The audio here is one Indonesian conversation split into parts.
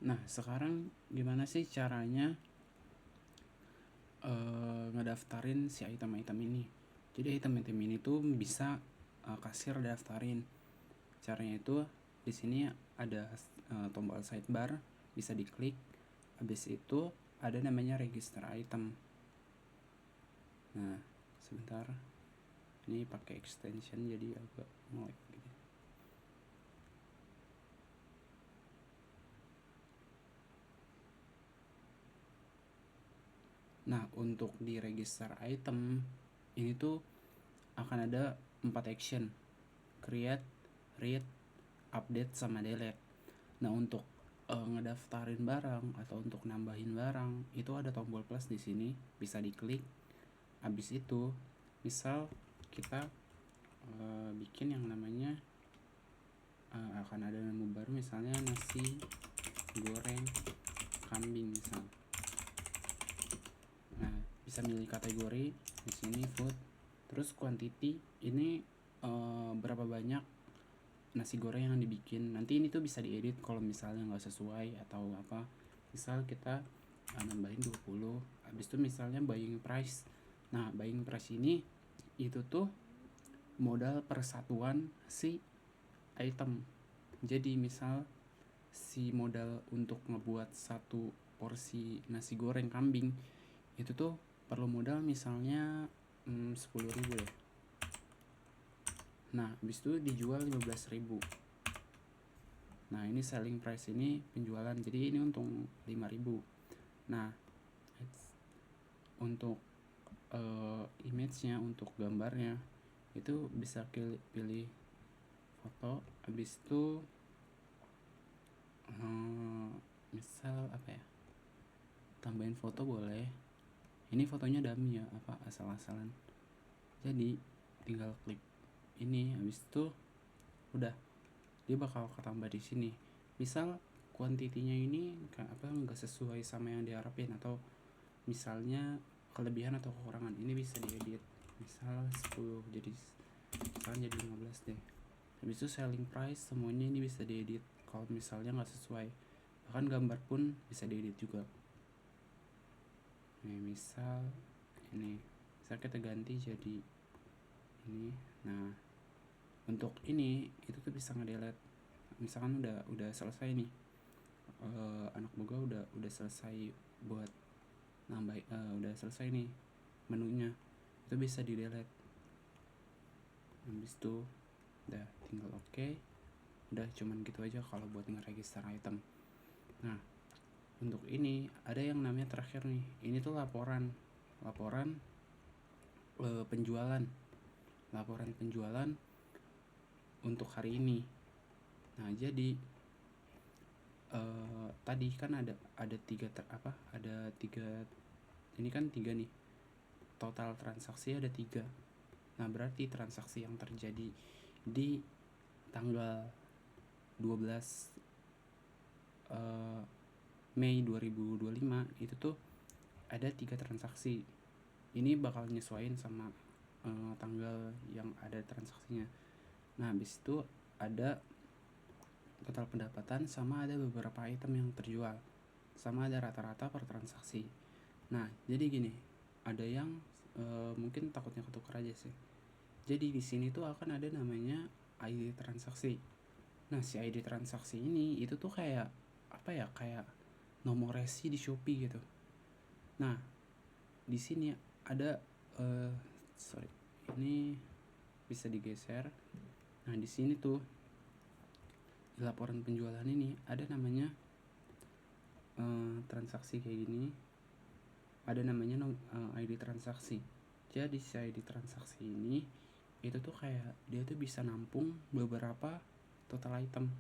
Nah, sekarang gimana sih caranya ngedaftarin si item-item ini? Jadi item-item ini tuh bisa kasir daftarin. Caranya itu di sini ada tombol sidebar, bisa diklik. Habis itu ada namanya register item. Nah, sebentar. Ini pakai extension jadi agak ngelag gitu. Nah, untuk di register item ini tuh akan ada 4 action: create, read, update, sama delete. Nah, untuk ngedaftarin barang atau untuk nambahin barang itu ada tombol plus di sini, bisa diklik. Habis itu misal kita bikin yang namanya akan ada nama baru, misalnya nasi goreng kambing misal. Nah, bisa milih kategori di sini food, terus quantity ini berapa banyak nasi goreng yang dibikin. Nanti ini tuh bisa diedit kalau misalnya nggak sesuai atau apa. Misal kita nambahin 20. Habis itu misalnya buying price. Nah, buying price ini itu tuh modal persatuan si item. Jadi misal si modal untuk ngebuat satu porsi nasi goreng kambing itu tuh perlu modal misalnya 10.000 ya. Nah, habis itu dijual 15.000. Nah, ini selling price, ini penjualan, jadi ini untung 5.000. Nah, untuk image-nya, untuk gambarnya itu bisa pilih foto. Habis itu misal apa ya, tambahin foto boleh. Ini fotonya dummy ya, apa asal-asalan. Jadi tinggal klik ini, habis itu udah dia bakal ketambah di sini. Misal kuantitinya ini nggak sesuai sama yang diharapin, atau misalnya kelebihan atau kekurangan, ini bisa diedit. Misal 10 jadi misalnya jadi 15 deh. Habis itu selling price semuanya ini bisa diedit kalau misalnya nggak sesuai. Bahkan gambar pun bisa diedit juga. Nih, misal kita ganti jadi ini. Nah, untuk ini itu tuh bisa ngedelete. Misalkan udah selesai nih, anak boga udah selesai buat nambah, udah selesai nih menunya, itu bisa di delete. Habis itu udah tinggal oke. Udah cuman gitu aja kalau buat ngeregister item. Nah, untuk ini ada yang namanya terakhir nih, ini tuh laporan penjualan, laporan penjualan untuk hari ini. Nah, jadi tadi kan ada tiga ini kan 3 nih, total transaksi ada 3. Nah, berarti transaksi yang terjadi di tanggal 12 Mei 2025 itu tuh ada 3 transaksi. Ini bakal nyesuaiin sama tanggal yang ada transaksinya. Nah, habis itu ada total pendapatan, sama ada beberapa item yang terjual, sama ada rata-rata per transaksi. Nah, jadi gini, ada yang mungkin takutnya ketukar aja sih. Jadi di sini tuh akan ada namanya ID transaksi. Nah, si ID transaksi ini itu tuh kayak apa ya, kayak nomor resi di Shopee gitu. Nah, di sini ada ini bisa digeser. Nah, di sini tuh di laporan penjualan ini ada namanya transaksi kayak gini. Ada namanya ID transaksi. Jadi si ID transaksi ini itu tuh kayak dia tuh bisa nampung beberapa total item.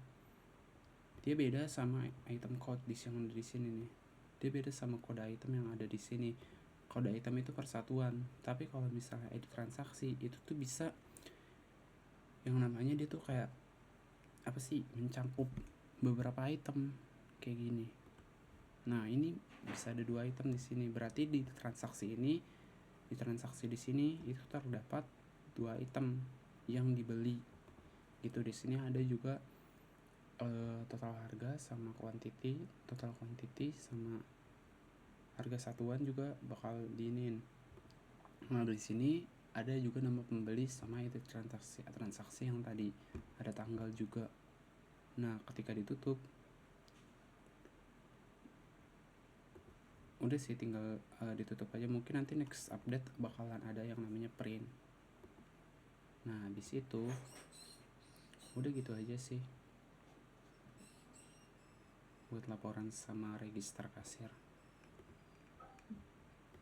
Dia beda sama item code yang ada di sini nih. Dia beda sama kode item yang ada di sini. Kode item itu persatuan, tapi kalau misalnya ID transaksi itu tuh bisa yang namanya dia tuh kayak apa sih, mencangkup beberapa item kayak gini. Nah, ini bisa ada 2 item di sini. Berarti di transaksi ini, di transaksi di sini itu terdapat 2 item yang dibeli. Gitu, di sini ada juga total harga sama total quantity sama harga satuan juga bakal diinin. Nah di sini ada juga nama pembeli sama itu transaksi yang tadi, ada tanggal juga. Nah ketika ditutup udah sih tinggal ditutup aja. Mungkin nanti next update bakalan ada yang namanya print. Nah habis itu udah gitu aja sih buat laporan sama register kasir.